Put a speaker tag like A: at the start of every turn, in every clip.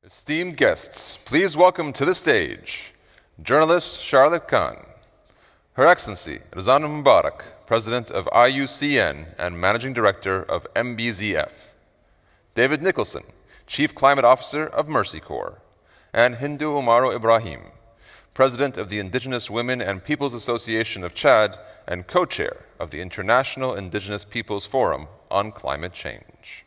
A: Esteemed guests, please welcome to the stage journalist Charlotte Khan, Her Excellency Razan Mubarak, President of IUCN and Managing Director of MBZF, David Nicholson, Chief Climate Officer of Mercy Corps, and Hindou Oumarou Ibrahim, President of the Indigenous Women and Peoples Association of Chad and co-chair of the International Indigenous Peoples Forum on Climate Change.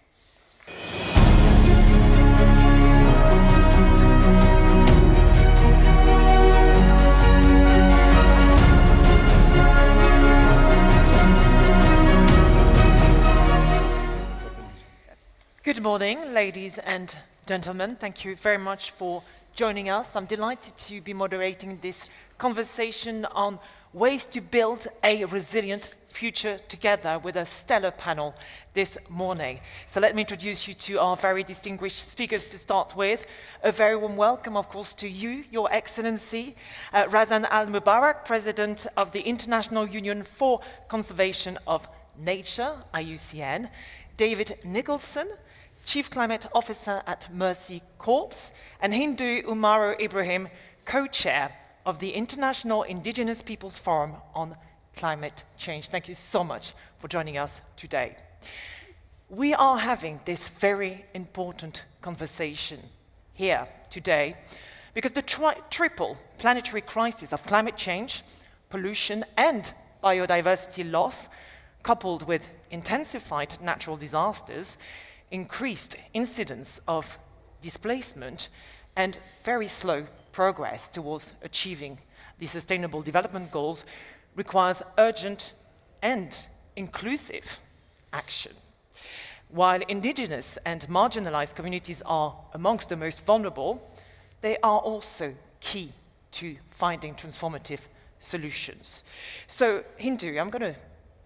B: Good morning, ladies and gentlemen. Thank you very much for joining us. I'm delighted to be moderating this conversation on ways to build a resilient future together with a stellar panel this morning. So let me introduce you to our very distinguished speakers to start with. A very warm welcome, of course, to you, Your Excellency, Razan Al-Mubarak, President of the International Union for Conservation of Nature, IUCN, David Nicholson, Chief Climate Officer at Mercy Corps, and Hindou Oumarou Ibrahim, co-chair of the International Indigenous Peoples Forum on Climate Change. Thank you so much for joining us today. We are having this very important conversation here today because the triple planetary crisis of climate change, pollution, and biodiversity loss, coupled with intensified natural disasters, increased incidence of displacement, and very slow progress towards achieving the Sustainable Development Goals requires urgent and inclusive action. While indigenous and marginalized communities are amongst the most vulnerable, they are also key to finding transformative solutions. So, Hindou, I'm going to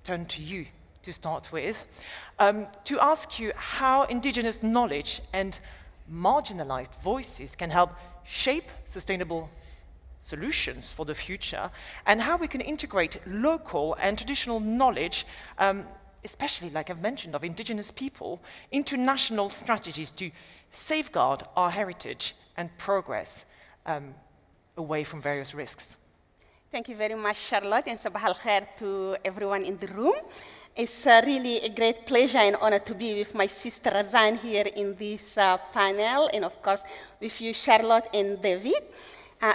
B: turn to you to start with, to ask you how indigenous knowledge and marginalized voices can help shape sustainable solutions for the future, and how we can integrate local and traditional knowledge, especially, like I've mentioned, of indigenous people, into national strategies to safeguard our heritage and progress away from various risks.
C: Thank you very much, Charlotte, and sabah al-khair to everyone in the room. It's really a great pleasure and honor to be with my sister Razan here in this panel, and of course with you, Charlotte and David.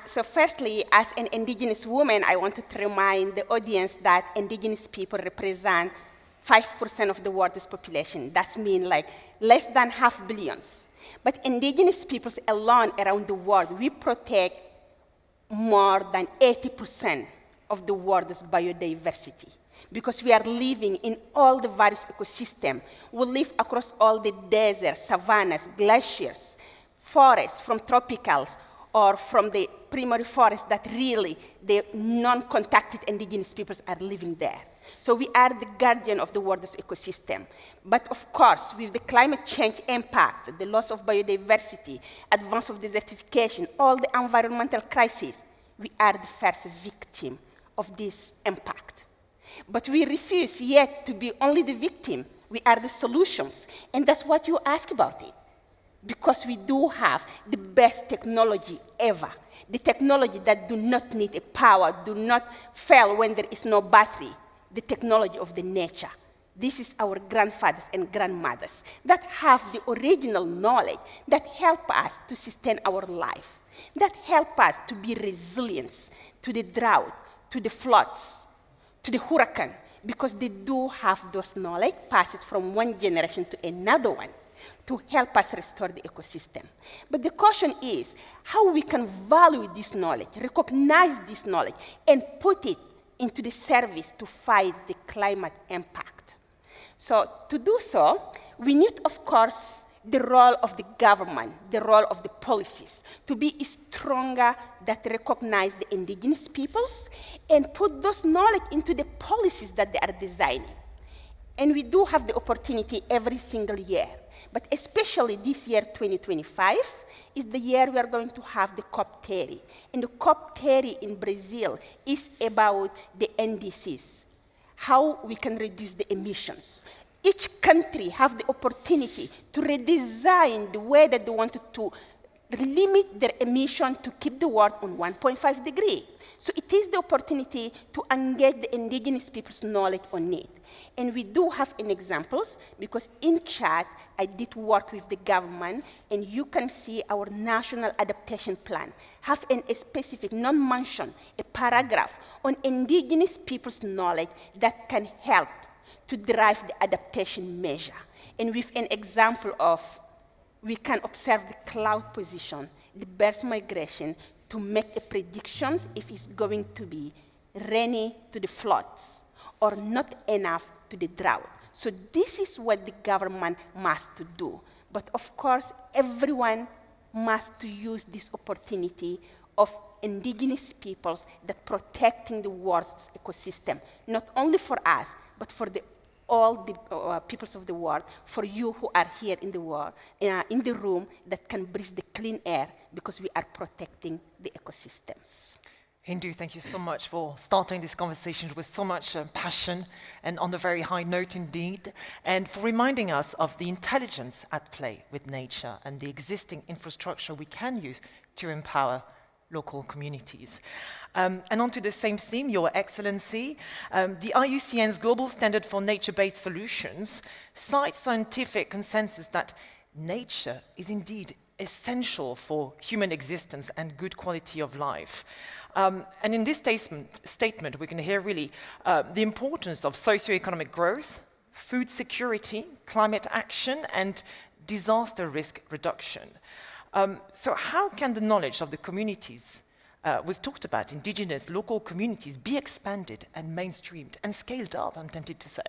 C: So firstly, as an indigenous woman, I wanted to remind the audience that indigenous people represent 5% of the world's population. That means like less than 500 million. But indigenous peoples alone around the world, we protect more than 80% of the world's biodiversity, because we are living in all the various ecosystems. We live across all the deserts, savannas, glaciers, forests, from tropicals or from the primary forests that really the non-contacted indigenous peoples are living there. So we are the guardian of the world's ecosystem. But of course, with the climate change impact, the loss of biodiversity, advance of desertification, all the environmental crises, we are the first victim of this impact. But we refuse yet to be only the victim. We are the solutions. And that's what you ask about it. Because we do have the best technology ever. The technology that do not need a power, do not fail when there is no battery. The technology of the nature. This is our grandfathers and grandmothers that have the original knowledge that help us to sustain our life, that help us to be resilient to the drought, to the floods, to the hurricane, because they do have those knowledge passed from one generation to another one to help us restore the ecosystem. But the question is how we can value this knowledge, recognize this knowledge, and put it into the service to fight the climate impact. So to do so, we need, of course, the role of the government, the role of the policies, to be stronger that recognize the indigenous peoples and put those knowledge into the policies that they are designing. And we do have the opportunity every single year. But especially this year, 2025, is the year we are going to have the COP30. And the COP30 in Brazil is about the NDCs, how we can reduce the emissions. Each country have the opportunity to redesign the way that they want to limit their emission to keep the world on 1.5 degrees. So it is the opportunity to engage the indigenous people's knowledge on it. And we do have examples, because in Chad, I did work with the government, and you can see our national adaptation plan have a specific, non-mention, a paragraph on indigenous people's knowledge that can help to drive the adaptation measure. And with an example of, we can observe the cloud position, the bird migration, to make a predictions if it's going to be rainy to the floods or not enough to the drought. So this is what the government must to do. But of course, everyone must to use this opportunity of indigenous peoples that protecting the world's ecosystem, not only for us, but for all the peoples of the world, for you who are here in the world, in the room, that can breathe the clean air, because we are protecting the ecosystems.
B: Hindou, thank you so much for starting this conversation with so much passion and on a very high note indeed, and for reminding us of the intelligence at play with nature and the existing infrastructure we can use to empower local communities. And onto the same theme, Your Excellency, the IUCN's Global Standard for Nature-Based Solutions cites scientific consensus that nature is indeed essential for human existence and good quality of life. And in this statement, we can hear really the importance of socioeconomic growth, food security, climate action, and disaster risk reduction. So how can the knowledge of the communities we've talked about, indigenous, local communities, be expanded and mainstreamed and scaled up, I'm tempted to say?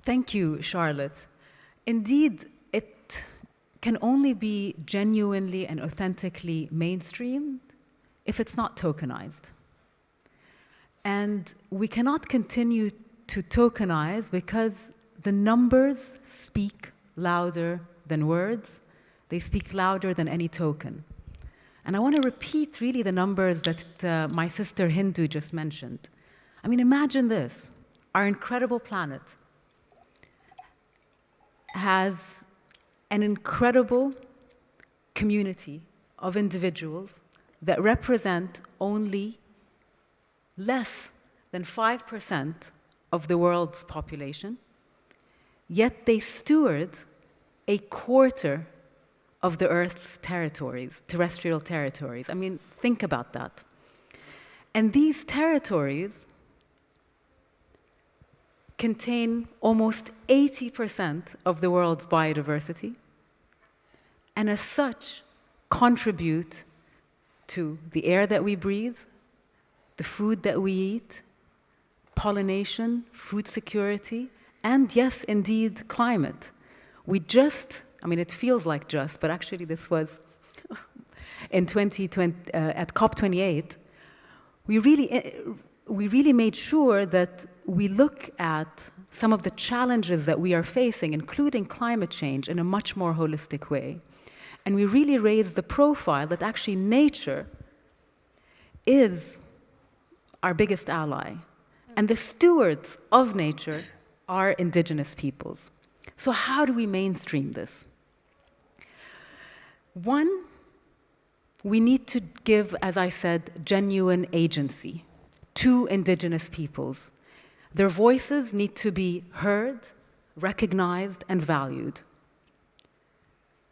D: Thank you, Charlotte. Indeed, it can only be genuinely and authentically mainstreamed if it's not tokenized. And we cannot continue to tokenize because the numbers speak louder than words. They speak louder than any token. And I want to repeat really the numbers that my sister Hindou just mentioned. I mean, imagine this. Our incredible planet has an incredible community of individuals that represent only less than 5% of the world's population, yet they steward a quarter of the Earth's territories, terrestrial territories. I mean, think about that. And these territories contain almost 80% of the world's biodiversity, and as such, contribute to the air that we breathe, the food that we eat, pollination, food security, and yes, indeed, climate. We just, I mean, it feels like just, but actually this was in 2020, at COP28, we really made sure that we look at some of the challenges that we are facing, including climate change, in a much more holistic way. And we really raised the profile that actually nature is our biggest ally. And the stewards of nature are indigenous peoples. So how do we mainstream this? One, we need to give, as I said, genuine agency to indigenous peoples. Their voices need to be heard, recognized, and valued.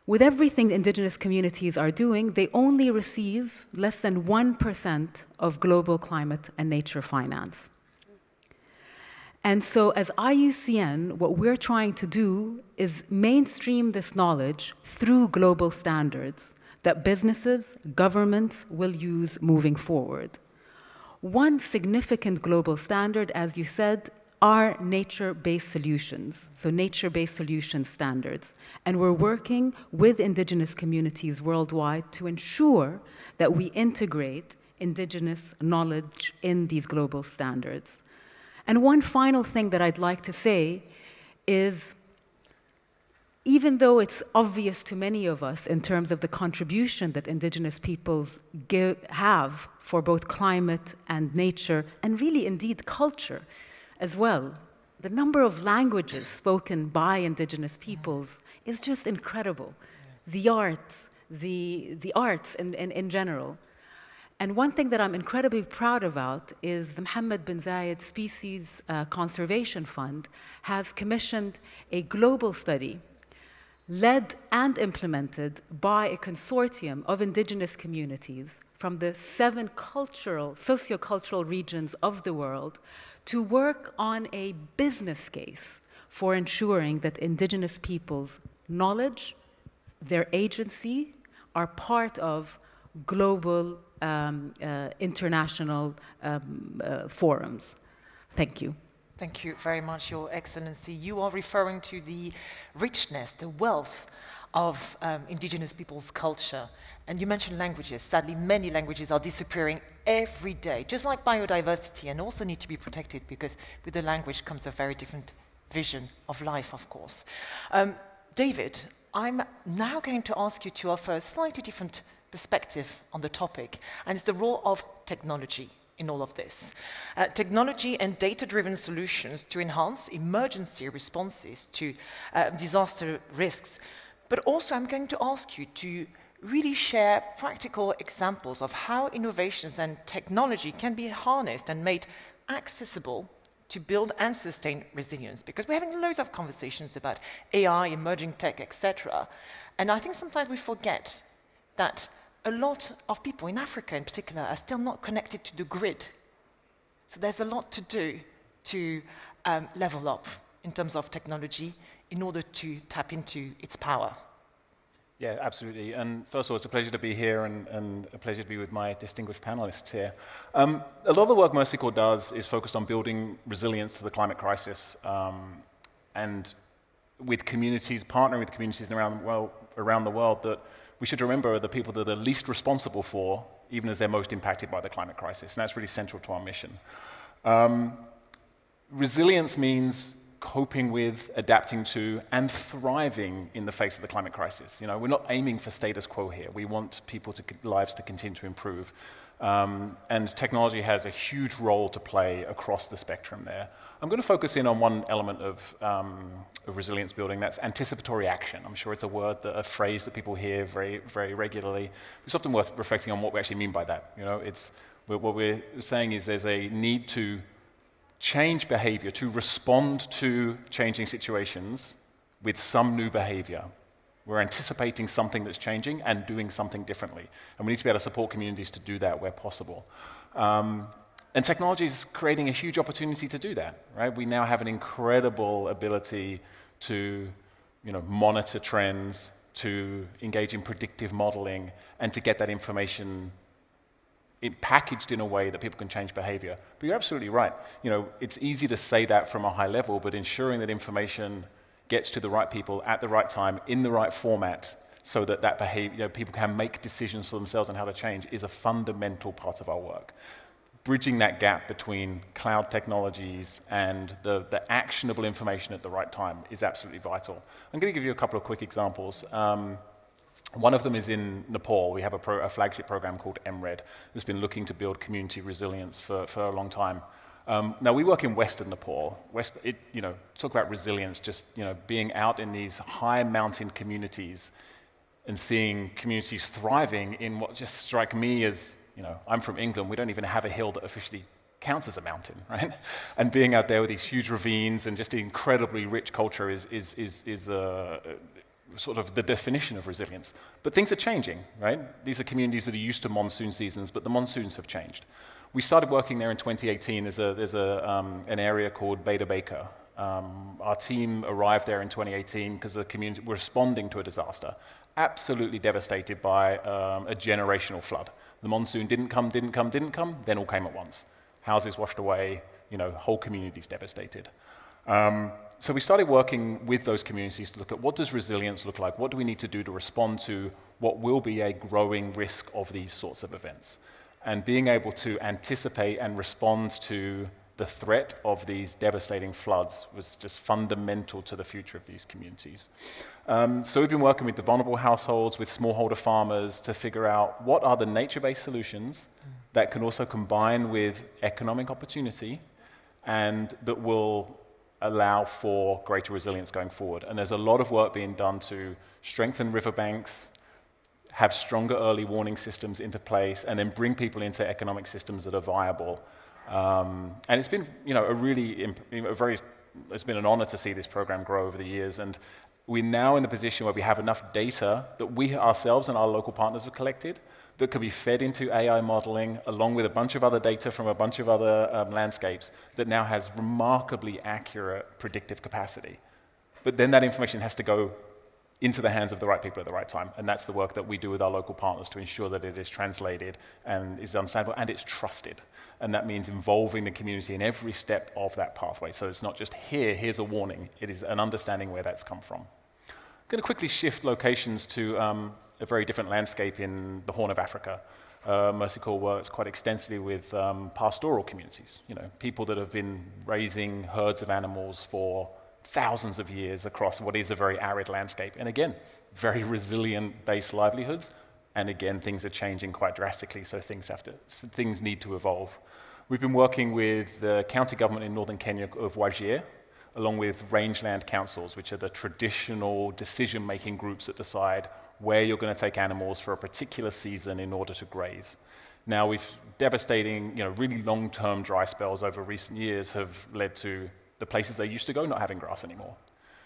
D: With everything indigenous communities are doing, they only receive less than 1% of global climate and nature finance. And so as IUCN, what we're trying to do is mainstream this knowledge through global standards that businesses, governments will use moving forward. One significant global standard, as you said, are nature-based solutions, so nature-based solution standards. And we're working with indigenous communities worldwide to ensure that we integrate indigenous knowledge in these global standards. And one final thing that I'd like to say is, even though it's obvious to many of us in terms of the contribution that indigenous peoples have for both climate and nature, and really indeed culture as well, the number of languages spoken by indigenous peoples is just incredible. The arts in general. And one thing that I'm incredibly proud about is the Mohammed bin Zayed Species Conservation Fund has commissioned a global study led and implemented by a consortium of indigenous communities from the 7 sociocultural regions of the world to work on a business case for ensuring that indigenous peoples' knowledge, their agency, are part of global international forums. Thank you.
B: Thank you very much, Your Excellency. You are referring to the richness, the wealth of indigenous people's culture. And you mentioned languages. Sadly, many languages are disappearing every day, just like biodiversity, and also need to be protected because with the language comes a very different vision of life, of course. David, I'm now going to ask you to offer a slightly different perspective on the topic, and it's the role of technology in all of this. Technology and data-driven solutions to enhance emergency responses to disaster risks. But also I'm going to ask you to really share practical examples of how innovations and technology can be harnessed and made accessible to build and sustain resilience, because we're having loads of conversations about AI, emerging tech, etc. And I think sometimes we forget that a lot of people in Africa in particular are still not connected to the grid. So there's a lot to do to level up in terms of technology in order to tap into its power.
E: Yeah, absolutely. And first of all, it's a pleasure to be here and a pleasure to be with my distinguished panelists here. A lot of the work Mercy Corps does is focused on building resilience to the climate crisis and with communities, partnering with communities around the world that we should remember are the people that are least responsible for, even as they're most impacted by the climate crisis. And that's really central to our mission. Resilience means coping with, adapting to, and thriving in the face of the climate crisis. You know, we're not aiming for status quo here. We want people's lives to continue to improve. And technology has a huge role to play across the spectrum there. I'm going to focus in on one element of resilience building, that's anticipatory action. I'm sure it's a phrase that people hear very, very regularly. It's often worth reflecting on what we actually mean by that. You know, what we're saying is there's a need to change behavior, to respond to changing situations with some new behavior. We're anticipating something that's changing and doing something differently. And we need to be able to support communities to do that where possible. And technology is creating a huge opportunity to do that, right? We now have an incredible ability to, monitor trends, to engage in predictive modeling, and to get that information packaged in a way that people can change behavior. But you're absolutely right. It's easy to say that from a high level, but ensuring that information gets to the right people at the right time, in the right format, so that behavior, people can make decisions for themselves on how to change, is a fundamental part of our work. Bridging that gap between cloud technologies and the actionable information at the right time is absolutely vital. I'm going to give you a couple of quick examples. One of them is in Nepal. We have a flagship program called MRED that's been looking to build community resilience for a long time. Now, we work in Western Nepal. Talk about resilience, just being out in these high mountain communities and seeing communities thriving in what just strike me as, I'm from England, we don't even have a hill that officially counts as a mountain, right? And being out there with these huge ravines and just the incredibly rich culture is sort of the definition of resilience. But things are changing, right? These are communities that are used to monsoon seasons, but the monsoons have changed. We started working there in 2018. There's an area called Beta Baker. Our team arrived there in 2018 because the community were responding to a disaster, absolutely devastated by a generational flood. The monsoon didn't come, then all came at once. Houses washed away, whole communities devastated. So we started working with those communities to look at what does resilience look like? What do we need to do to respond to what will be a growing risk of these sorts of events? And being able to anticipate and respond to the threat of these devastating floods was just fundamental to the future of these communities. So we've been working with the vulnerable households, with smallholder farmers to figure out what are the nature-based solutions that can also combine with economic opportunity and that will allow for greater resilience going forward. And there's a lot of work being done to strengthen riverbanks, have stronger early warning systems into place, and then bring people into economic systems that are viable. And it's been, it's been an honor to see this program grow over the years. And we're now in the position where we have enough data that we ourselves and our local partners have collected that can be fed into AI modeling, along with a bunch of other data from a bunch of other landscapes, that now has remarkably accurate predictive capacity. But then that information has to go into the hands of the right people at the right time. And that's the work that we do with our local partners to ensure that it is translated and is understandable and it's trusted. And that means involving the community in every step of that pathway. So it's not just here's a warning. It is an understanding where that's come from. I'm going to quickly shift locations to a very different landscape in the Horn of Africa. Mercy Corps works quite extensively with pastoral communities, people that have been raising herds of animals for thousands of years across what is a very arid landscape. And again, very resilient base livelihoods. And again, things are changing quite drastically, so things need to evolve. We've been working with the county government in northern Kenya of Wajir, along with rangeland councils, which are the traditional decision-making groups that decide where you're going to take animals for a particular season in order to graze. Now, we've devastating, really long-term dry spells over recent years have led to the places they used to go not having grass anymore.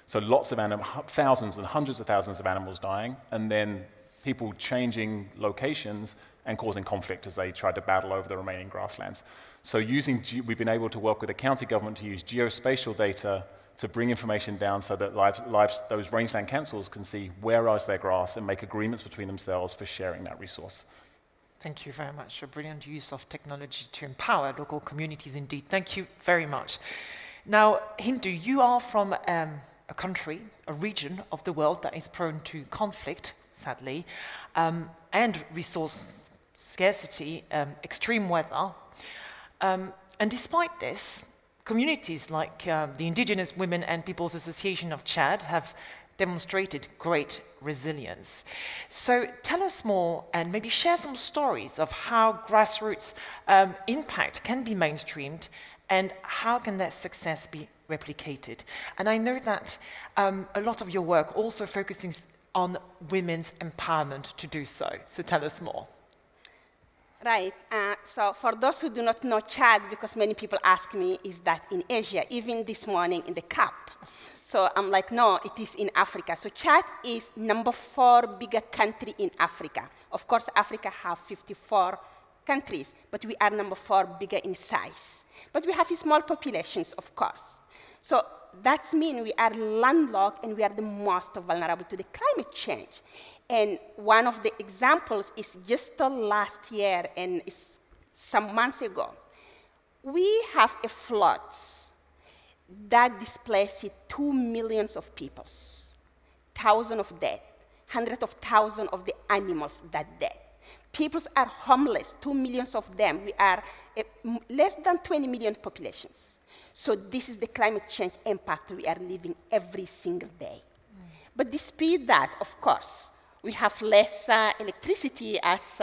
E: So lots of thousands and hundreds of thousands of animals dying, and then people changing locations and causing conflict as they try to battle over the remaining grasslands. So we've been able to work with the county government to use geospatial data to bring information down so that those rangeland councils can see where is their grass and make agreements between themselves for sharing that resource.
B: Thank you very much. A brilliant use of technology to empower local communities indeed. Thank you very much. Now, Hindou, you are from a country, a region of the world that is prone to conflict, sadly, and resource scarcity, extreme weather. And despite this, communities like the Indigenous Women and People's Association of Chad have demonstrated great resilience. So tell us more and maybe share some stories of how grassroots impact can be mainstreamed and how can that success be replicated. And I know that a lot of your work also focuses on women's empowerment to do so. So tell us more.
C: Right. So for those who do not know Chad, because many people ask me, is that in Asia? Even this morning in the CAP. So I'm like, no, it is in Africa. So Chad is number 4 bigger country in Africa. Of course, Africa have 54 countries, but we are number 4 bigger in size. But we have small populations, of course. So that means we are landlocked and we are the most vulnerable to the climate change. And one of the examples is just last year and some months ago. We have a flood that displaced 2 million of people, thousands of dead, hundreds of thousands of the animals that dead. People are homeless, 2 million of them. We are less than 20 million populations. So this is the climate change impact we are living every single day. But despite that, of course, we have less electricity, as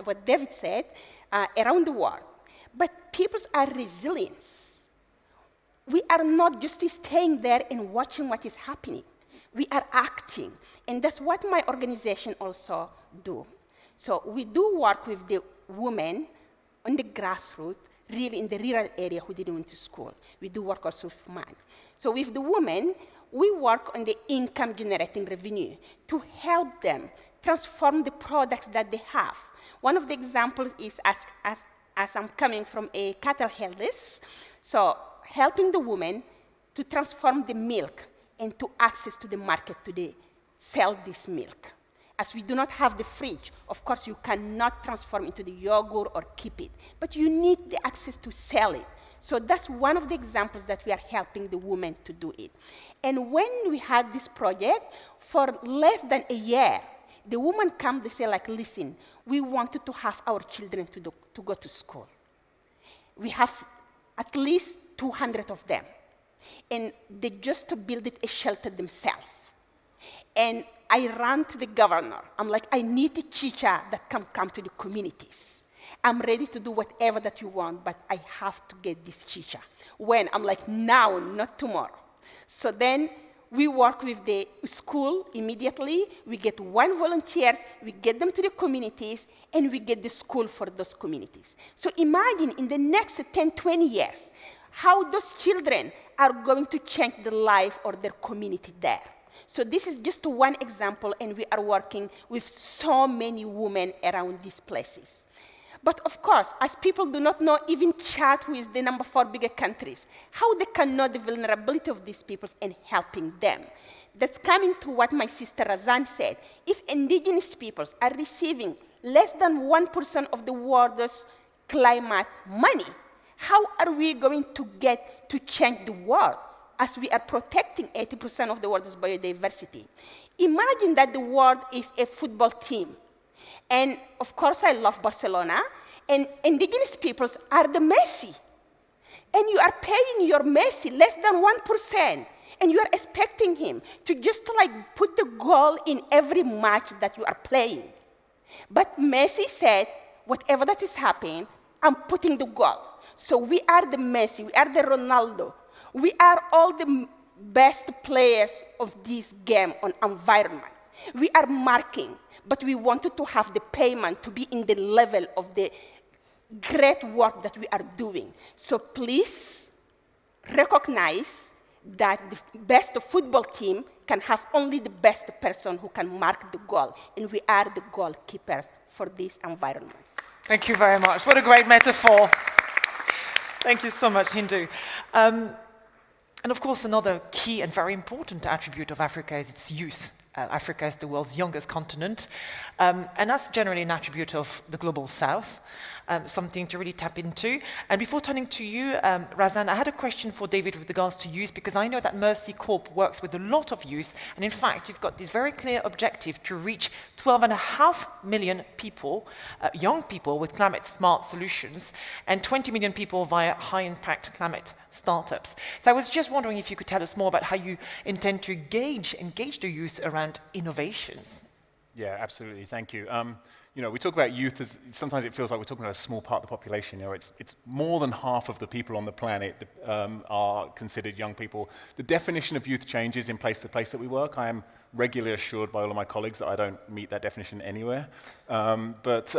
C: what David said, around the world. But people are resilient. We are not just staying there and watching what is happening. We are acting. And that's what my organization also do. So we do work with the women on the grassroots, really in the rural area who didn't went to school. We do work also with men. So with the women, we work on the income-generating revenue to help them transform the products that they have. One of the examples is, as I'm coming from a cattle herders, so helping the women to transform the milk into access to the market to sell this milk. As we do not have the fridge, of course, you cannot transform into the yogurt or keep it, but you need the access to sell it. So that's one of the examples that we are helping the women to do it. And when we had this project, for less than a year, the women come, they say, like, listen, we wanted to have our children to go to school. We have at least 200 of them. And they just built a shelter themselves. And I ran to the governor. I'm like, I need a teacher that can come to the communities. I'm ready to do whatever that you want, but I have to get this chicha. When? I'm like, now, not tomorrow. So then we work with the school immediately. We get 1 volunteers, we get them to the communities, and we get the school for those communities. So imagine in the next 10, 20 years, how those children are going to change the life of their community there. So this is just one example, and we are working with so many women around these places. But of course, as people do not know even Chad, who is the number 4 biggest countries, how they can know the vulnerability of these peoples and helping them. That's coming to what my sister Razan said. If indigenous peoples are receiving less than 1% of the world's climate money, how are we going to get to change the world as we are protecting 80% of the world's biodiversity? Imagine that the world is a football team. And of course, I love Barcelona, and indigenous peoples are the Messi. And you are paying your Messi less than 1%, and you are expecting him to just like put the goal in every match that you are playing. But Messi said, whatever that is happening, I'm putting the goal. So we are the Messi, we are the Ronaldo. We are all the best players of this game on environment. We are marking, but we wanted to have the payment to be in the level of the great work that we are doing. So please recognize that the best football team can have only the best person who can mark the goal, and we are the goalkeepers for this environment.
B: Thank you very much. What a great metaphor. Thank you so much, Hindou. And of course, another key and very important attribute of Africa is its youth. Africa is the world's youngest continent, and that's generally an attribute of the global south, something to really tap into. And before turning to you, Razan, I had a question for David with regards to youth, because I know that Mercy Corp works with a lot of youth, and in fact, you've got this very clear objective to reach 12.5 million people, young people with climate-smart solutions, and 20 million people via high-impact climate startups. So I was just wondering if you could tell us more about how you intend to engage the youth around innovations.
E: Yeah, absolutely. Thank you. You know, we talk about youth as sometimes it feels like we're talking about a small part of the population. You know, it's more than half of the people on the planet are considered young people. The definition of youth changes in place to place that we work. I am regularly assured by all of my colleagues that I don't meet that definition anywhere. But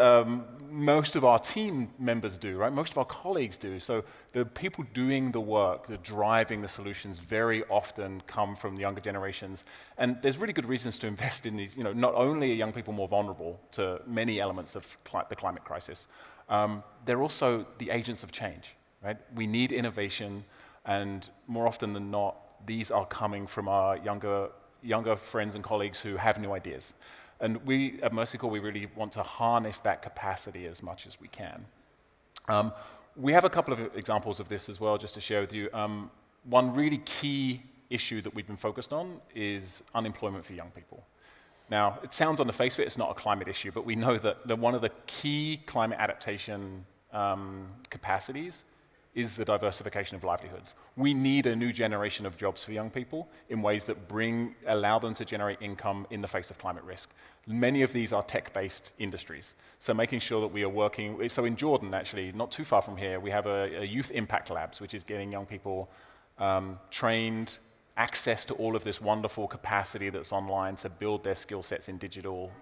E: most of our team members do, right? Most of our colleagues do. So the people doing the work, the driving the solutions very often come from the younger generations. And there's really good reasons to invest in these. You know, not only are young people more vulnerable to many elements of the climate crisis, they're also the agents of change, right? We need innovation, and more often than not, these are coming from our younger friends and colleagues who have new ideas. And we, at Mercy Corps, we really want to harness that capacity as much as we can. We have a couple of examples of this as well, just to share with you. One really key issue that we've been focused on is unemployment for young people. Now, it sounds on the face of it, it's not a climate issue, but we know that one of the key climate adaptation capacities is the diversification of livelihoods. We need a new generation of jobs for young people in ways that allow them to generate income in the face of climate risk. Many of these are tech-based industries. So making sure that we are working, so in Jordan actually, not too far from here, we have a youth impact labs, which is getting young people trained, access to all of this wonderful capacity that's online to build their skill sets in digital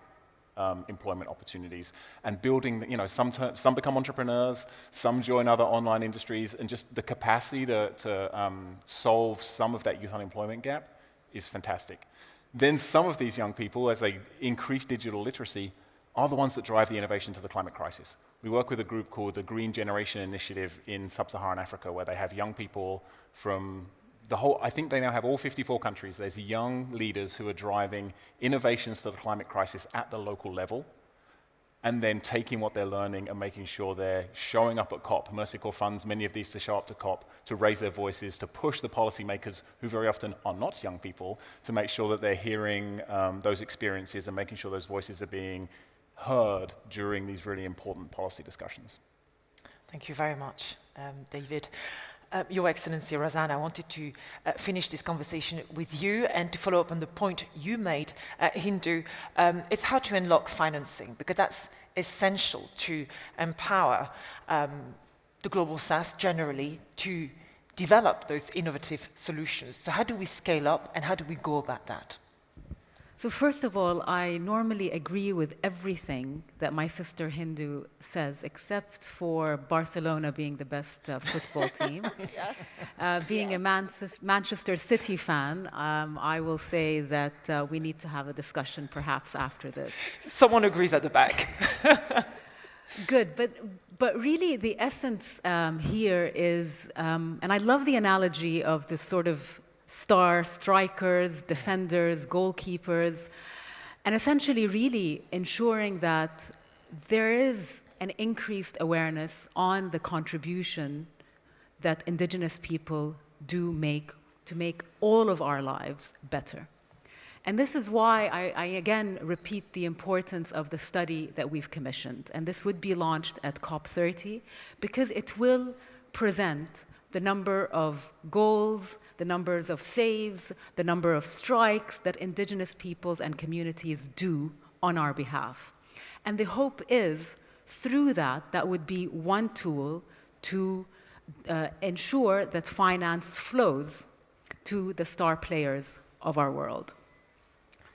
E: employment opportunities, and building, you know, some become entrepreneurs, some join other online industries, and just the capacity to solve some of that youth unemployment gap is fantastic. Then some of these young people, as they increase digital literacy, are the ones that drive the innovation to the climate crisis. We work with a group called the Green Generation Initiative in Sub-Saharan Africa, where they have young people from I think they now have all 54 countries. There's young leaders who are driving innovations to the climate crisis at the local level, and then taking what they're learning and making sure they're showing up at COP. Mercy Corps funds many of these to show up to COP, to raise their voices, to push the policymakers, who very often are not young people, to make sure that they're hearing those experiences and making sure those voices are being heard during these really important policy discussions.
B: Thank you very much, David. Your Excellency, Razan, I wanted to finish this conversation with you and to follow up on the point you made, Hindou. It's how to unlock financing, because that's essential to empower the global south generally to develop those innovative solutions. So how do we scale up and how do we go about that?
D: So first of all, I normally agree with everything that my sister Hindou says, except for Barcelona being the best football team. Being a Manchester City fan, I will say that we need to have a discussion perhaps after this.
B: Someone agrees at the back.
D: Good, but really the essence here is, and I love the analogy of this sort of star strikers, defenders, goalkeepers, and essentially really ensuring that there is an increased awareness on the contribution that Indigenous people do make to make all of our lives better. And this is why I again repeat the importance of the study that we've commissioned. And this would be launched at COP30 because it will present the number of goals, the numbers of saves, the number of strikes that Indigenous peoples and communities do on our behalf. And the hope is, through that, that would be one tool to ensure that finance flows to the star players of our world.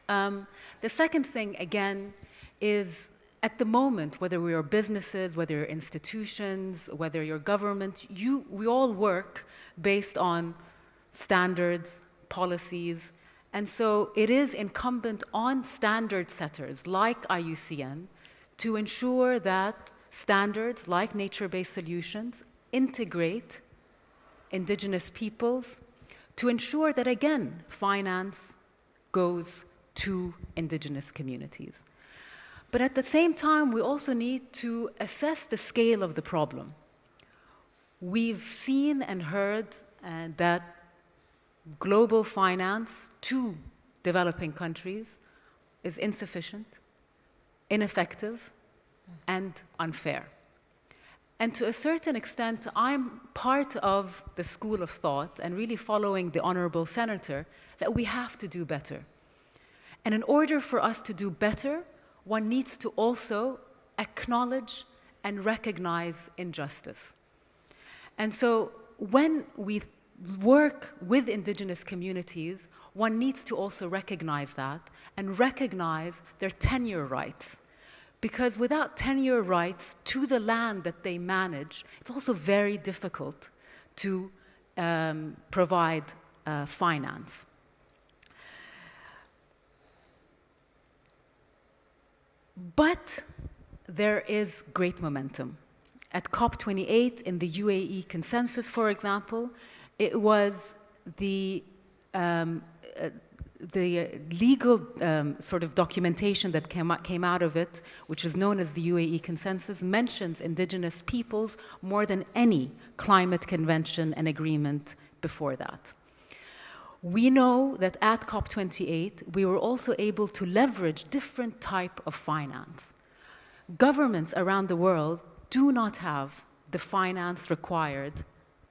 D: The second thing, again, is at the moment, whether we are businesses, whether you're institutions, whether you're government, we all work based on standards, policies, and so it is incumbent on standard setters like IUCN to ensure that standards like nature-based solutions integrate Indigenous peoples to ensure that, again, finance goes to Indigenous communities. But at the same time, we also need to assess the scale of the problem. We've seen and heard that global finance to developing countries is insufficient, ineffective, and unfair. And to a certain extent, I'm part of the school of thought and really following the Honorable Senator that we have to do better. And in order for us to do better, one needs to also acknowledge and recognize injustice. And so when we work with Indigenous communities, one needs to also recognize that and recognize their tenure rights. Because without tenure rights to the land that they manage, it's also very difficult to provide finance. But there is great momentum. At COP28 in the UAE consensus, for example, it was the legal sort of documentation that came out of it, which is known as the UAE consensus, mentions Indigenous peoples more than any climate convention and agreement before that. We know that at COP28, we were also able to leverage different type of finance. Governments around the world do not have the finance required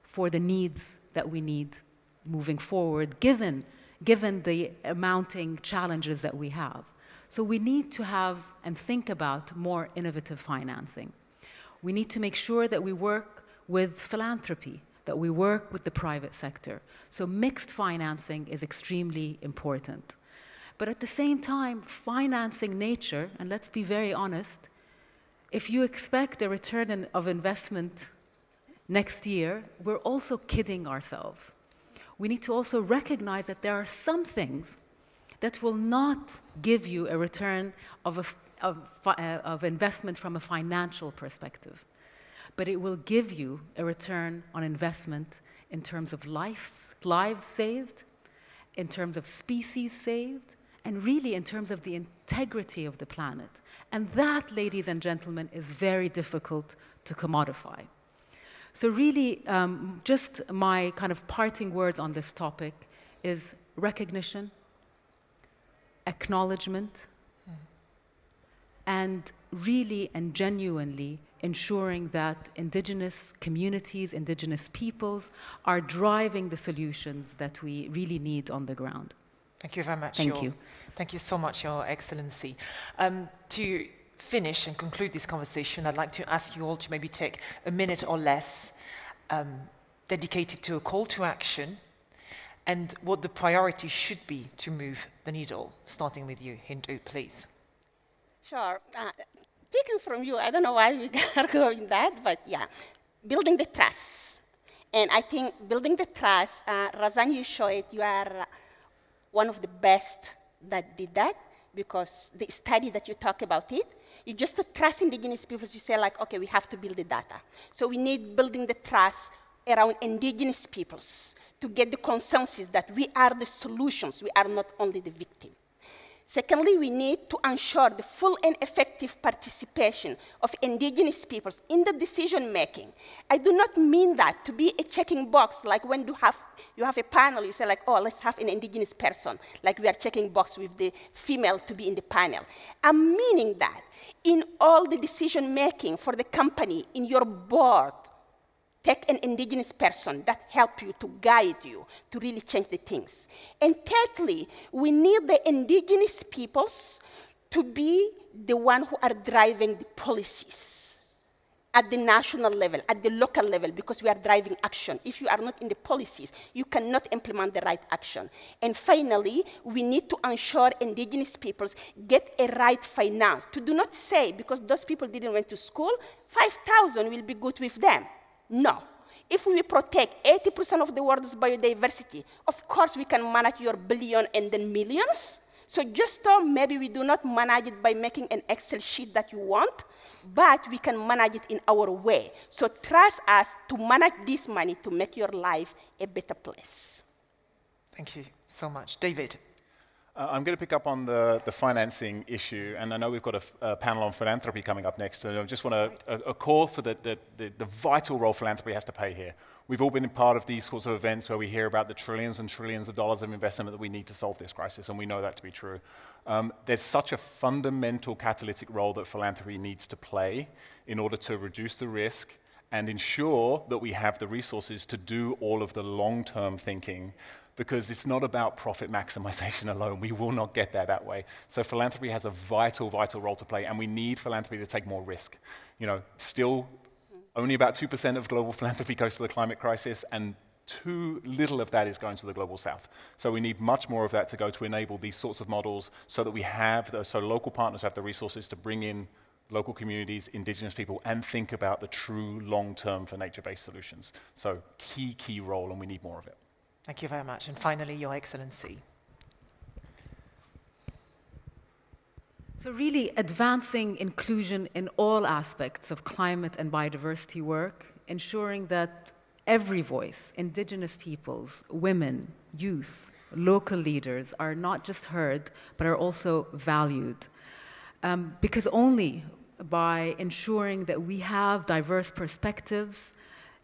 D: for the needs that we need moving forward, given the mounting challenges that we have. So we need to have and think about more innovative financing. We need to make sure that we work with philanthropy, that we work with the private sector. So mixed financing is extremely important. But at the same time, financing nature, and let's be very honest, if you expect a return of investment next year, we're also kidding ourselves. We need to also recognize that there are some things that will not give you a return of investment from a financial perspective, but it will give you a return on investment in terms of lives saved, in terms of species saved, and really in terms of the integrity of the planet. And that, ladies and gentlemen, is very difficult to commodify. So really, just my kind of parting words on this topic is recognition, acknowledgement, and really and genuinely ensuring that Indigenous communities, Indigenous peoples are driving the solutions that we really need on the ground.
B: Thank you very much.
D: Thank you.
B: Thank you so much, Your Excellency. To finish and conclude this conversation, I'd like to ask you all to maybe take a minute or less dedicated to a call to action and what the priority should be to move the needle. Starting with you, Hindou, please.
C: Sure. Taken from you, I don't know why we are going that, but yeah, building the trust. And I think building the trust, Razan, you show it, you are one of the best that did that, because the study that you talk about it, you just trust indigenous peoples, you say like, okay, we have to build the data. So we need building the trust around indigenous peoples to get the consensus that we are the solutions, we are not only the victim. Secondly, we need to ensure the full and effective participation of indigenous peoples in the decision-making. I do not mean that to be a checking box, like when you have a panel, you say like, oh, let's have an indigenous person, like we are checking box with the female to be in the panel. I'm meaning that in all the decision-making for the company, in your board, take an indigenous person that help you, to guide you, to really change the things. And thirdly, we need the indigenous peoples to be the one who are driving the policies at the national level, at the local level, because we are driving action. If you are not in the policies, you cannot implement the right action. And finally, we need to ensure indigenous peoples get a right finance. To do not say, because those people didn't went to school, 5,000 will be good with them. No. If we protect 80% of the world's biodiversity, of course we can manage your billion and then millions. So just maybe we do not manage it by making an Excel sheet that you want, but we can manage it in our way. So trust us to manage this money to make your life a better place.
B: Thank you so much. David.
E: I'm going to pick up on the financing issue, and I know we've got a panel on philanthropy coming up next, so I just want a call for the vital role philanthropy has to play here. We've all been a part of these sorts of events where we hear about the trillions and trillions of dollars of investment that we need to solve this crisis, and we know that to be true. There's such a fundamental catalytic role that philanthropy needs to play in order to reduce the risk and ensure that we have the resources to do all of the long-term thinking, because it's not about profit maximization alone. We will not get there that way. So philanthropy has a vital, vital role to play, and we need philanthropy to take more risk. You know, still only about 2% of global philanthropy goes to the climate crisis, and too little of that is going to the global south. So we need much more of that to go to enable these sorts of models so that we have, so local partners have the resources to bring in local communities, indigenous people, and think about the true long-term for nature-based solutions. So key role, and we need more of it.
B: Thank you very much. And finally, Your Excellency.
D: So really advancing inclusion in all aspects of climate and biodiversity work, ensuring that every voice, indigenous peoples, women, youth, local leaders are not just heard, but are also valued. Because only by ensuring that we have diverse perspectives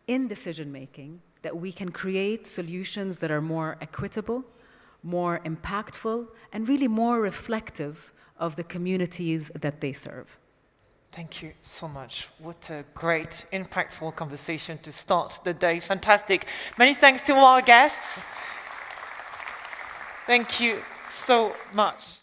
D: in decision-making, that we can create solutions that are more equitable, more impactful, and really more reflective of the communities that they serve.
B: Thank you so much. What a great, impactful conversation to start the day. Fantastic. Many thanks to all our guests. Thank you so much.